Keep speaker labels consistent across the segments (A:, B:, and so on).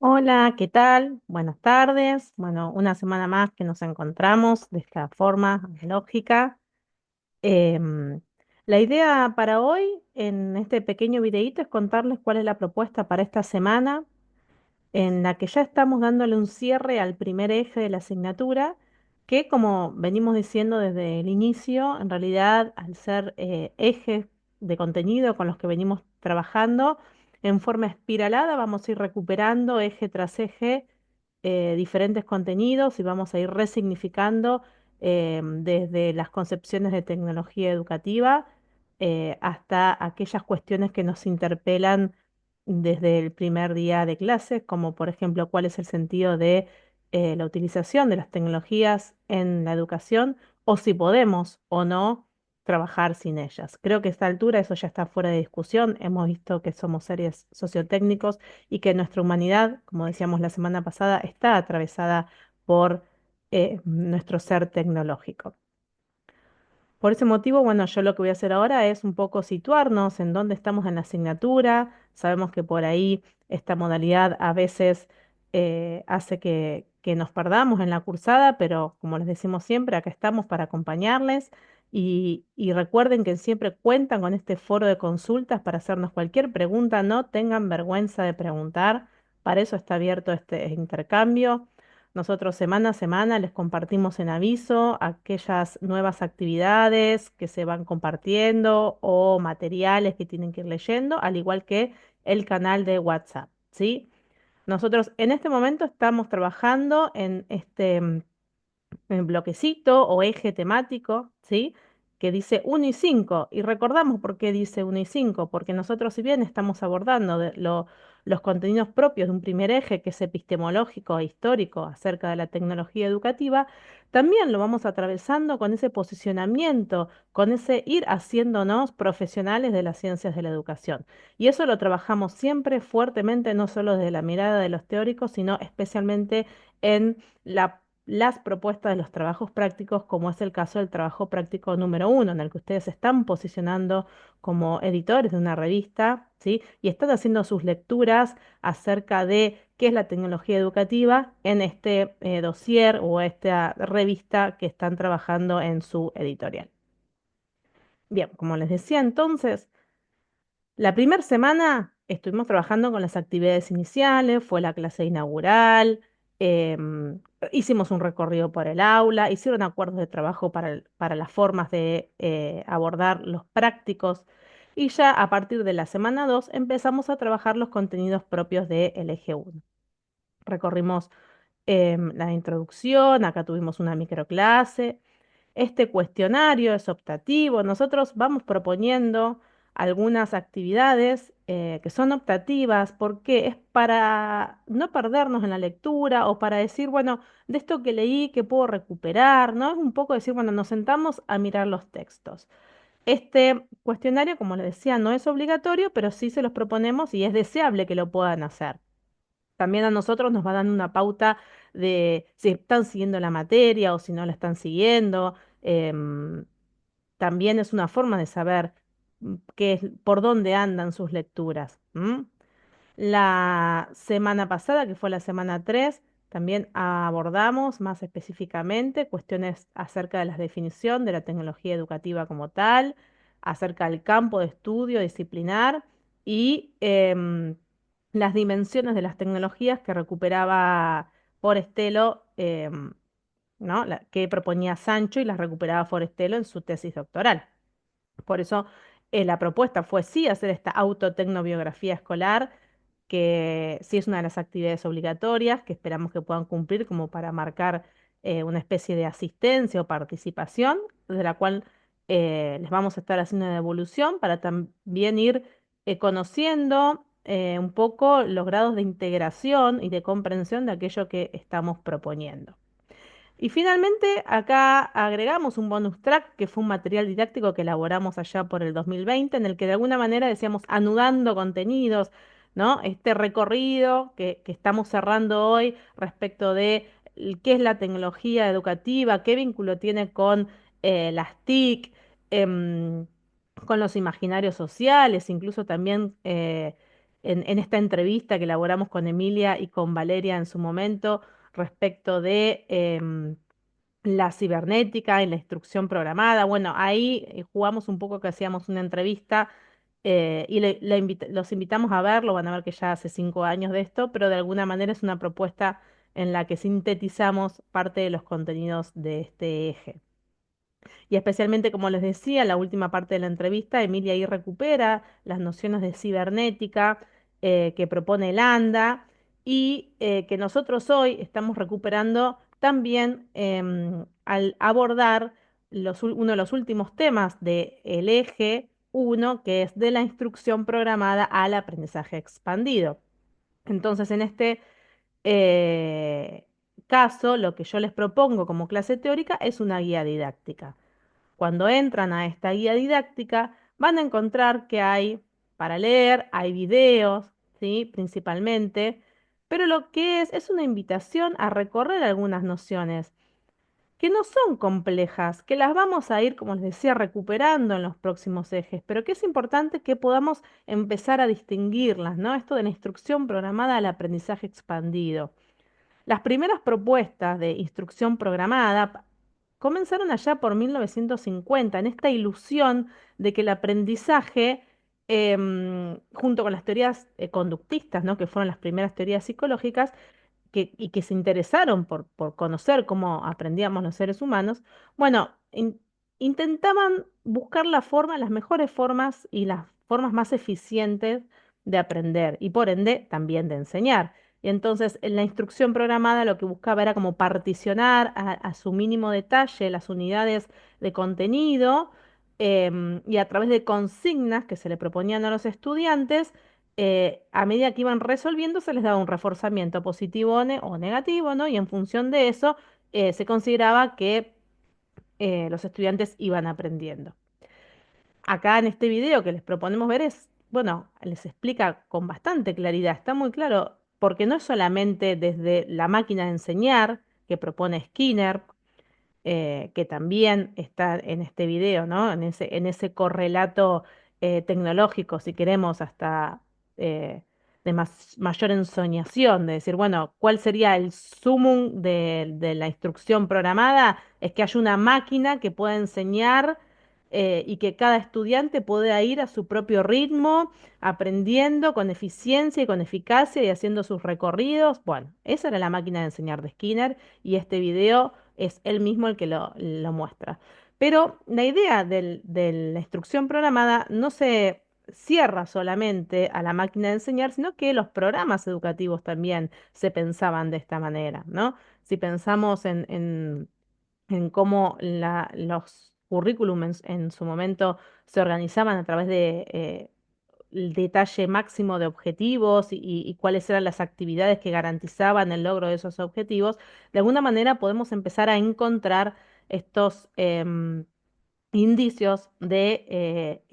A: Hola, ¿qué tal? Buenas tardes. Bueno, una semana más que nos encontramos de esta forma lógica. Em, la idea para hoy en este pequeño videíto es contarles cuál es la propuesta para esta semana en la que ya estamos dándole un cierre al primer eje de la asignatura, que como venimos diciendo desde el inicio, en realidad al ser ejes de contenido con los que venimos trabajando, en forma espiralada vamos a ir recuperando eje tras eje diferentes contenidos y vamos a ir resignificando desde las concepciones de tecnología educativa hasta aquellas cuestiones que nos interpelan desde el primer día de clases, como por ejemplo cuál es el sentido de la utilización de las tecnologías en la educación o si podemos o no trabajar sin ellas. Creo que a esta altura eso ya está fuera de discusión. Hemos visto que somos seres sociotécnicos y que nuestra humanidad, como decíamos la semana pasada, está atravesada por nuestro ser tecnológico. Por ese motivo, bueno, yo lo que voy a hacer ahora es un poco situarnos en dónde estamos en la asignatura. Sabemos que por ahí esta modalidad a veces hace que nos perdamos en la cursada, pero como les decimos siempre, acá estamos para acompañarles y recuerden que siempre cuentan con este foro de consultas para hacernos cualquier pregunta, no tengan vergüenza de preguntar, para eso está abierto este intercambio. Nosotros semana a semana les compartimos en aviso aquellas nuevas actividades que se van compartiendo o materiales que tienen que ir leyendo, al igual que el canal de WhatsApp, ¿sí? Nosotros en este momento estamos trabajando en este bloquecito o eje temático, ¿sí? Que dice 1 y 5. Y recordamos por qué dice 1 y 5, porque nosotros, si bien estamos abordando los contenidos propios de un primer eje, que es epistemológico e histórico acerca de la tecnología educativa, también lo vamos atravesando con ese posicionamiento, con ese ir haciéndonos profesionales de las ciencias de la educación. Y eso lo trabajamos siempre fuertemente, no solo desde la mirada de los teóricos, sino especialmente en las propuestas de los trabajos prácticos, como es el caso del trabajo práctico número 1, en el que ustedes se están posicionando como editores de una revista, ¿sí? Y están haciendo sus lecturas acerca de qué es la tecnología educativa en este dossier o esta revista que están trabajando en su editorial. Bien, como les decía entonces, la primera semana estuvimos trabajando con las actividades iniciales, fue la clase inaugural, hicimos un recorrido por el aula, hicieron acuerdos de trabajo para las formas de abordar los prácticos y ya a partir de la semana 2 empezamos a trabajar los contenidos propios del eje 1. Recorrimos la introducción, acá tuvimos una microclase. Este cuestionario es optativo. Nosotros vamos proponiendo algunas actividades que son optativas porque es para no perdernos en la lectura o para decir, bueno, de esto que leí, que puedo recuperar, ¿no? Es un poco decir, bueno, nos sentamos a mirar los textos. Este cuestionario, como les decía, no es obligatorio, pero sí se los proponemos y es deseable que lo puedan hacer. También a nosotros nos va dando una pauta de si están siguiendo la materia o si no la están siguiendo. Em, También es una forma de saber por dónde andan sus lecturas. La semana pasada, que fue la semana 3, también abordamos más específicamente cuestiones acerca de la definición de la tecnología educativa como tal, acerca del campo de estudio disciplinar y las dimensiones de las tecnologías que recuperaba Forestelo, ¿no? Que proponía Sancho y las recuperaba Forestelo en su tesis doctoral. Por eso la propuesta fue sí hacer esta autotecnobiografía escolar, que sí es una de las actividades obligatorias que esperamos que puedan cumplir como para marcar una especie de asistencia o participación, de la cual les vamos a estar haciendo una devolución para también ir conociendo un poco los grados de integración y de comprensión de aquello que estamos proponiendo. Y finalmente acá agregamos un bonus track que fue un material didáctico que elaboramos allá por el 2020 en el que de alguna manera decíamos anudando contenidos, ¿no? Este recorrido que estamos cerrando hoy respecto de qué es la tecnología educativa, qué vínculo tiene con las TIC, em, con los imaginarios sociales, incluso también en esta entrevista que elaboramos con Emilia y con Valeria en su momento respecto de la cibernética y la instrucción programada. Bueno, ahí jugamos un poco que hacíamos una entrevista y los invitamos a verlo, van a ver que ya hace 5 años de esto, pero de alguna manera es una propuesta en la que sintetizamos parte de los contenidos de este eje. Y especialmente, como les decía, en la última parte de la entrevista, Emilia ahí recupera las nociones de cibernética que propone el ANDA y que nosotros hoy estamos recuperando también al abordar uno de los últimos temas del eje 1, que es de la instrucción programada al aprendizaje expandido. Entonces, en este eh, caso, lo que yo les propongo como clase teórica es una guía didáctica. Cuando entran a esta guía didáctica, van a encontrar que hay para leer, hay videos, ¿sí? Principalmente, pero lo que es una invitación a recorrer algunas nociones que no son complejas, que las vamos a ir, como les decía, recuperando en los próximos ejes, pero que es importante que podamos empezar a distinguirlas, ¿no? Esto de la instrucción programada al aprendizaje expandido. Las primeras propuestas de instrucción programada comenzaron allá por 1950, en esta ilusión de que el aprendizaje, junto con las teorías conductistas, ¿no? Que fueron las primeras teorías psicológicas, y que se interesaron por conocer cómo aprendíamos los seres humanos, bueno, intentaban buscar la forma, las mejores formas y las formas más eficientes de aprender y por ende también de enseñar. Y entonces en la instrucción programada lo que buscaba era como particionar a su mínimo detalle las unidades de contenido y a través de consignas que se le proponían a los estudiantes, a medida que iban resolviendo se les daba un reforzamiento positivo o negativo, ¿no? Y en función de eso se consideraba que los estudiantes iban aprendiendo. Acá en este video que les proponemos ver es, bueno, les explica con bastante claridad, está muy claro, porque no es solamente desde la máquina de enseñar que propone Skinner, que también está en este video, ¿no? En ese correlato tecnológico, si queremos, hasta mayor ensoñación, de decir, bueno, ¿cuál sería el sumum de la instrucción programada? Es que haya una máquina que pueda enseñar y que cada estudiante pueda ir a su propio ritmo, aprendiendo con eficiencia y con eficacia y haciendo sus recorridos. Bueno, esa era la máquina de enseñar de Skinner y este video es él mismo el que lo muestra. Pero la idea de la instrucción programada no se cierra solamente a la máquina de enseñar, sino que los programas educativos también se pensaban de esta manera, ¿no? Si pensamos en cómo los currículums en su momento se organizaban a través de el detalle máximo de objetivos y cuáles eran las actividades que garantizaban el logro de esos objetivos, de alguna manera podemos empezar a encontrar estos indicios de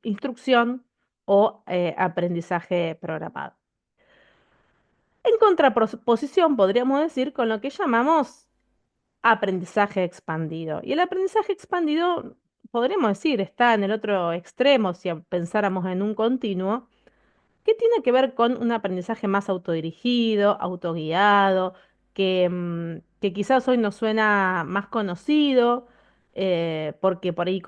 A: instrucción o aprendizaje programado. En contraposición, podríamos decir, con lo que llamamos aprendizaje expandido. Y el aprendizaje expandido, podríamos decir, está en el otro extremo si pensáramos en un continuo, que tiene que ver con un aprendizaje más autodirigido, autoguiado, que quizás hoy nos suena más conocido, porque por ahí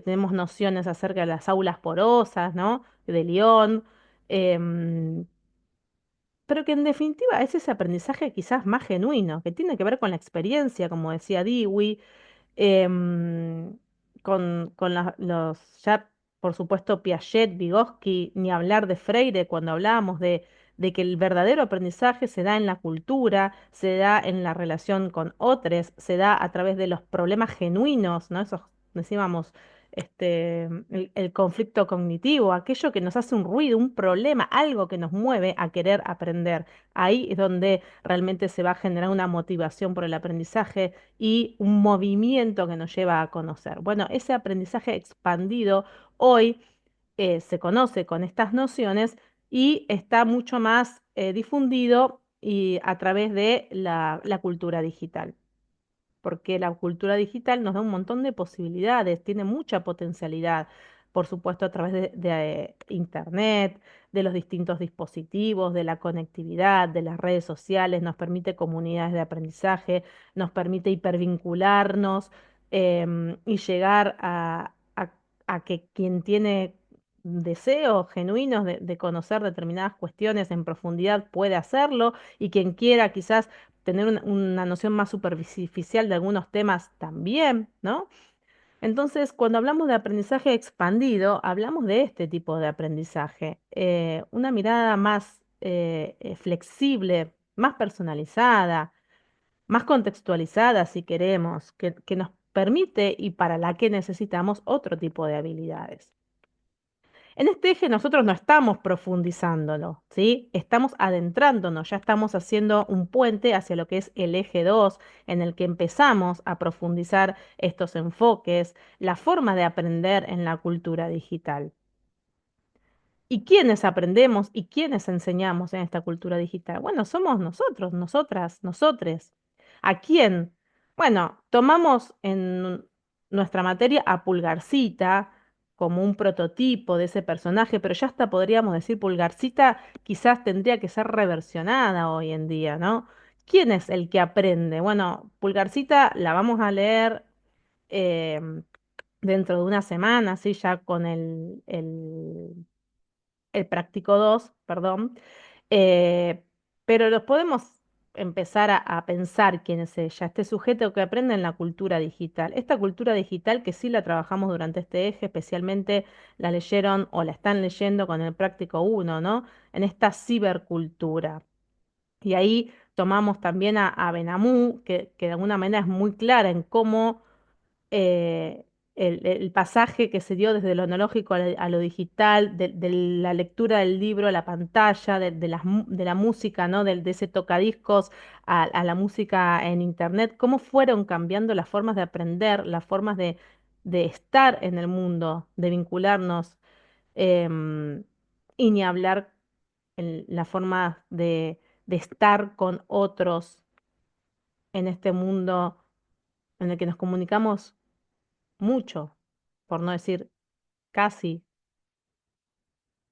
A: tenemos nociones acerca de las aulas porosas, ¿no? De Lyon, em, pero que en definitiva es ese aprendizaje quizás más genuino, que tiene que ver con la experiencia, como decía Dewey, em, con ya por supuesto Piaget, Vygotsky, ni hablar de Freire cuando hablábamos de que el verdadero aprendizaje se da en la cultura, se da en la relación con otros, se da a través de los problemas genuinos, ¿no? Esos, decíamos, el conflicto cognitivo, aquello que nos hace un ruido, un problema, algo que nos mueve a querer aprender. Ahí es donde realmente se va a generar una motivación por el aprendizaje y un movimiento que nos lleva a conocer. Bueno, ese aprendizaje expandido hoy se conoce con estas nociones y está mucho más difundido y a través de la cultura digital, porque la cultura digital nos da un montón de posibilidades, tiene mucha potencialidad. por supuesto a través de Internet, de los distintos dispositivos, de la conectividad, de las redes sociales, nos permite comunidades de aprendizaje, nos permite hipervincularnos y llegar a que quien tiene deseos genuinos de conocer determinadas cuestiones en profundidad puede hacerlo y quien quiera quizás tener una noción más superficial de algunos temas también, ¿no? Entonces, cuando hablamos de aprendizaje expandido, hablamos de este tipo de aprendizaje, una mirada más flexible, más personalizada, más contextualizada, si queremos, que nos permite y para la que necesitamos otro tipo de habilidades. En este eje nosotros no estamos profundizándolo, ¿sí? Estamos adentrándonos, ya estamos haciendo un puente hacia lo que es el eje 2, en el que empezamos a profundizar estos enfoques, la forma de aprender en la cultura digital. ¿Y quiénes aprendemos y quiénes enseñamos en esta cultura digital? Bueno, somos nosotros, nosotras, nosotres. ¿A quién? Bueno, tomamos en nuestra materia a Pulgarcita como un prototipo de ese personaje, pero ya hasta podríamos decir Pulgarcita quizás tendría que ser reversionada hoy en día, ¿no? ¿Quién es el que aprende? Bueno, Pulgarcita la vamos a leer em, dentro de una semana, ¿sí? Ya con el práctico 2 perdón, eh, pero los podemos empezar a pensar quién es ella, este sujeto que aprende en la cultura digital. Esta cultura digital que sí la trabajamos durante este eje, especialmente la leyeron o la están leyendo con el práctico uno, ¿no? En esta cibercultura. Y ahí tomamos también a Benamú, que de alguna manera es muy clara en cómo eh, el pasaje que se dio desde lo analógico a lo digital, de la lectura del libro a la pantalla, de la música, ¿no? De ese tocadiscos a la música en internet, cómo fueron cambiando las formas de aprender, las formas de estar en el mundo, de vincularnos, em, y ni hablar en la forma de estar con otros en este mundo en el que nos comunicamos mucho, por no decir casi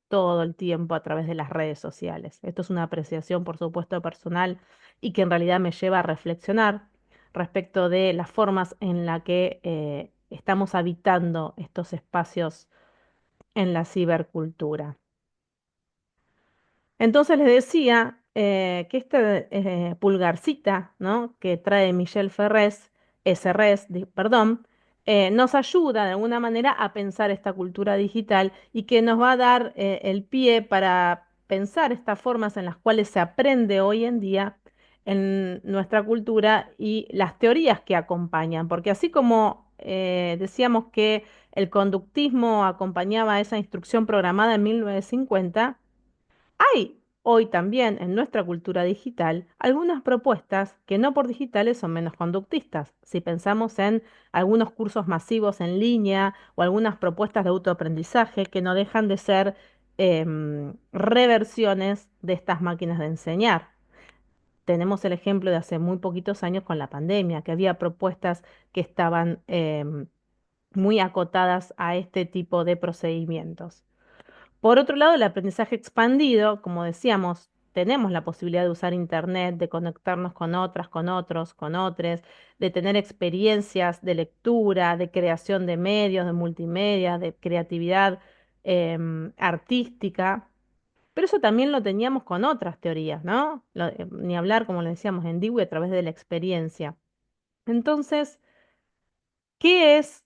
A: todo el tiempo a través de las redes sociales. Esto es una apreciación, por supuesto, personal y que en realidad me lleva a reflexionar respecto de las formas en las que estamos habitando estos espacios en la cibercultura. Entonces les decía que esta pulgarcita, ¿no? Que trae Michel Ferrés, perdón, nos ayuda de alguna manera a pensar esta cultura digital y que nos va a dar el pie para pensar estas formas en las cuales se aprende hoy en día en nuestra cultura y las teorías que acompañan, porque así como decíamos que el conductismo acompañaba a esa instrucción programada en 1950, hay hoy también en nuestra cultura digital algunas propuestas que no por digitales son menos conductistas. Si pensamos en algunos cursos masivos en línea o algunas propuestas de autoaprendizaje que no dejan de ser reversiones de estas máquinas de enseñar. Tenemos el ejemplo de hace muy poquitos años con la pandemia, que había propuestas que estaban muy acotadas a este tipo de procedimientos. Por otro lado, el aprendizaje expandido, como decíamos, tenemos la posibilidad de usar Internet, de conectarnos con otras, con otros, con otros, de tener experiencias de lectura, de creación de medios, de multimedia, de creatividad artística. Pero eso también lo teníamos con otras teorías, ¿no? Ni hablar, como le decíamos, en Dewey a través de la experiencia. Entonces, ¿qué es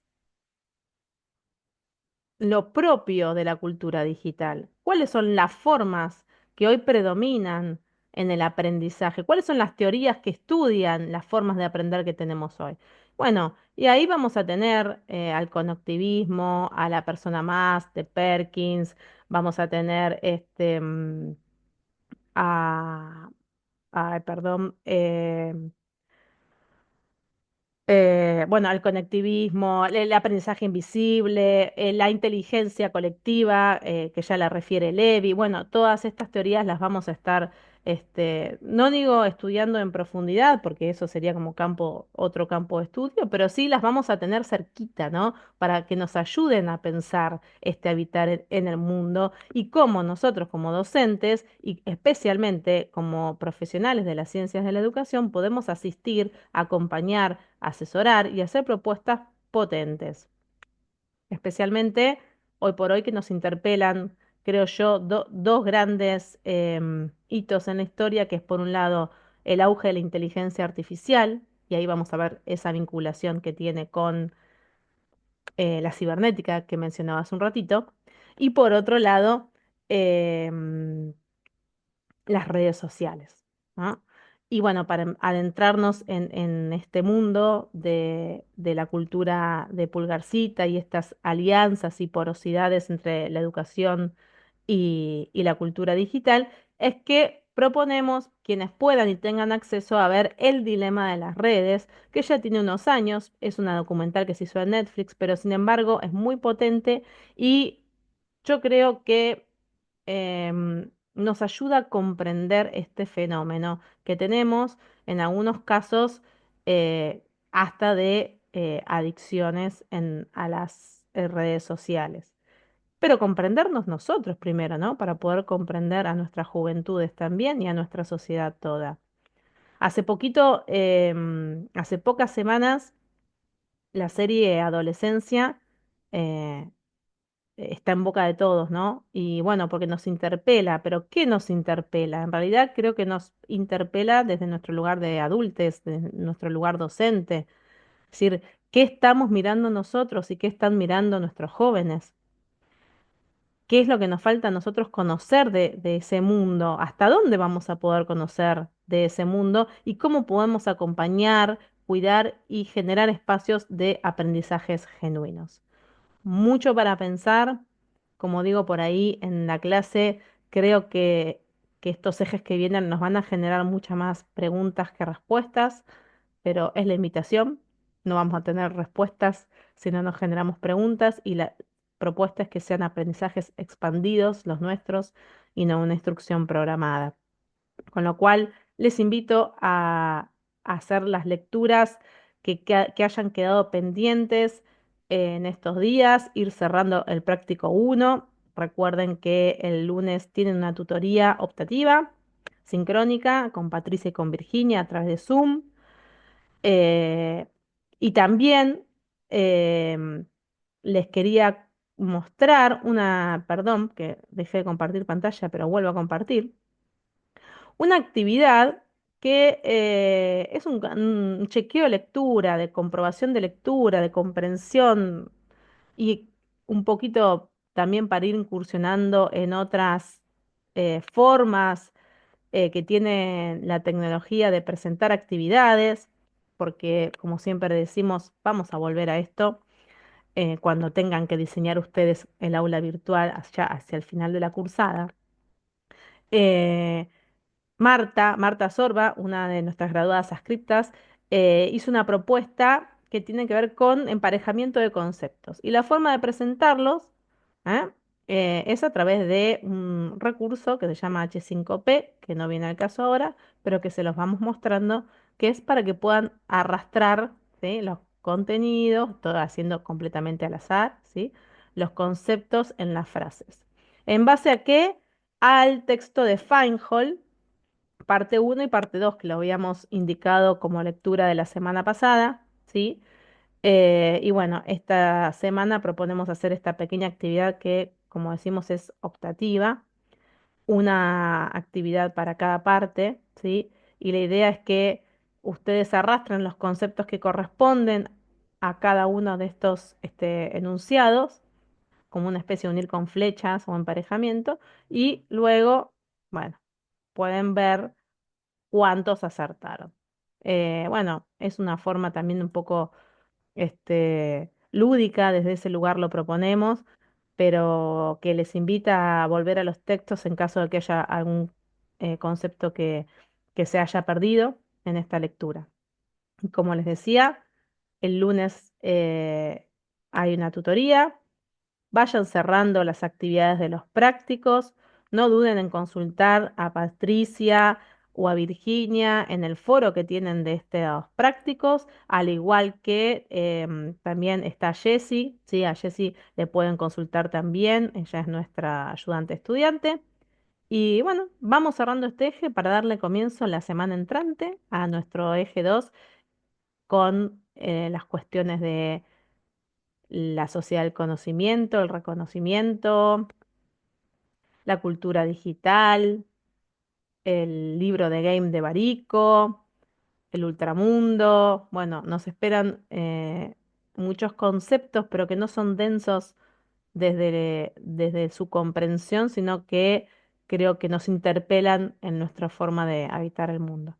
A: lo propio de la cultura digital? ¿Cuáles son las formas que hoy predominan en el aprendizaje? ¿Cuáles son las teorías que estudian las formas de aprender que tenemos hoy? Bueno, y ahí vamos a tener al conectivismo, a la persona más de Perkins, vamos a tener a, ay, perdón, bueno, al conectivismo, el aprendizaje invisible, la inteligencia colectiva, que ya la refiere Levi. Bueno, todas estas teorías las vamos a estar, no digo estudiando en profundidad, porque eso sería como otro campo de estudio, pero sí las vamos a tener cerquita, ¿no? Para que nos ayuden a pensar este habitar en el mundo y cómo nosotros como docentes y especialmente como profesionales de las ciencias de la educación podemos asistir, acompañar, asesorar y hacer propuestas potentes, especialmente hoy por hoy que nos interpelan, creo yo, dos grandes hitos en la historia, que es por un lado el auge de la inteligencia artificial, y ahí vamos a ver esa vinculación que tiene con la cibernética que mencionaba hace un ratito, y por otro lado, em, las redes sociales, ¿no? Y bueno, para adentrarnos en este mundo de la cultura de Pulgarcita y estas alianzas y porosidades entre la educación y la cultura digital, es que proponemos quienes puedan y tengan acceso a ver El dilema de las redes, que ya tiene unos años, es una documental que se hizo en Netflix, pero sin embargo es muy potente y yo creo que nos ayuda a comprender este fenómeno que tenemos en algunos casos hasta de adicciones a las redes sociales. Pero comprendernos nosotros primero, ¿no? Para poder comprender a nuestras juventudes también y a nuestra sociedad toda. Hace poquito, hace pocas semanas, la serie Adolescencia eh, está en boca de todos, ¿no? Y bueno, porque nos interpela, pero ¿qué nos interpela? En realidad creo que nos interpela desde nuestro lugar de adultos, desde nuestro lugar docente. Es decir, ¿qué estamos mirando nosotros y qué están mirando nuestros jóvenes? ¿Qué es lo que nos falta a nosotros conocer de ese mundo? ¿Hasta dónde vamos a poder conocer de ese mundo? ¿Y cómo podemos acompañar, cuidar y generar espacios de aprendizajes genuinos? Mucho para pensar. Como digo por ahí en la clase, creo que estos ejes que vienen nos van a generar muchas más preguntas que respuestas, pero es la invitación. No vamos a tener respuestas si no nos generamos preguntas y la propuesta es que sean aprendizajes expandidos, los nuestros, y no una instrucción programada. Con lo cual, les invito a hacer las lecturas que hayan quedado pendientes en estos días, ir cerrando el práctico uno. Recuerden que el lunes tienen una tutoría optativa, sincrónica, con Patricia y con Virginia a través de Zoom. Eh, y también em, les quería mostrar perdón, que dejé de compartir pantalla, pero vuelvo a compartir una actividad que es un chequeo de lectura, de comprobación de lectura, de comprensión y un poquito también para ir incursionando en otras formas que tiene la tecnología de presentar actividades, porque como siempre decimos, vamos a volver a esto cuando tengan que diseñar ustedes el aula virtual hacia el final de la cursada. Eh, Marta Sorba, una de nuestras graduadas adscriptas, hizo una propuesta que tiene que ver con emparejamiento de conceptos. Y la forma de presentarlos, ¿eh? Es a través de un recurso que se llama H5P, que no viene al caso ahora, pero que se los vamos mostrando, que es para que puedan arrastrar, ¿sí? Los contenidos, todo haciendo completamente al azar, ¿sí? Los conceptos en las frases. ¿En base a qué? Al texto de Feinhold, parte uno y parte 2 que lo habíamos indicado como lectura de la semana pasada, ¿sí? Y bueno, esta semana proponemos hacer esta pequeña actividad que, como decimos, es optativa, una actividad para cada parte, ¿sí? Y la idea es que ustedes arrastren los conceptos que corresponden a cada uno de estos enunciados, como una especie de unir con flechas o emparejamiento, y luego, bueno, pueden ver cuántos acertaron. Bueno, es una forma también un poco lúdica, desde ese lugar lo proponemos, pero que les invita a volver a los textos en caso de que haya algún concepto que se haya perdido en esta lectura. Y como les decía, El lunes hay una tutoría. Vayan cerrando las actividades de los prácticos. No duden en consultar a Patricia o a Virginia en el foro que tienen de estos prácticos, al igual que también está Jessie, ¿sí? A Jessie le pueden consultar también, ella es nuestra ayudante estudiante. Y bueno, vamos cerrando este eje para darle comienzo la semana entrante a nuestro eje 2 con las cuestiones de la sociedad del conocimiento, el reconocimiento, la cultura digital, el libro de game de Barico, el ultramundo. Bueno, nos esperan muchos conceptos, pero que no son densos desde su comprensión, sino que creo que nos interpelan en nuestra forma de habitar el mundo.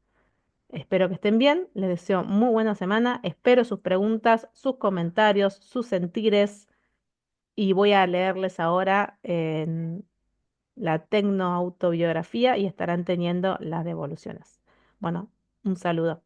A: Espero que estén bien, les deseo muy buena semana, espero sus preguntas, sus comentarios, sus sentires y voy a leerles ahora en la tecnoautobiografía y estarán teniendo las devoluciones. Bueno, un saludo.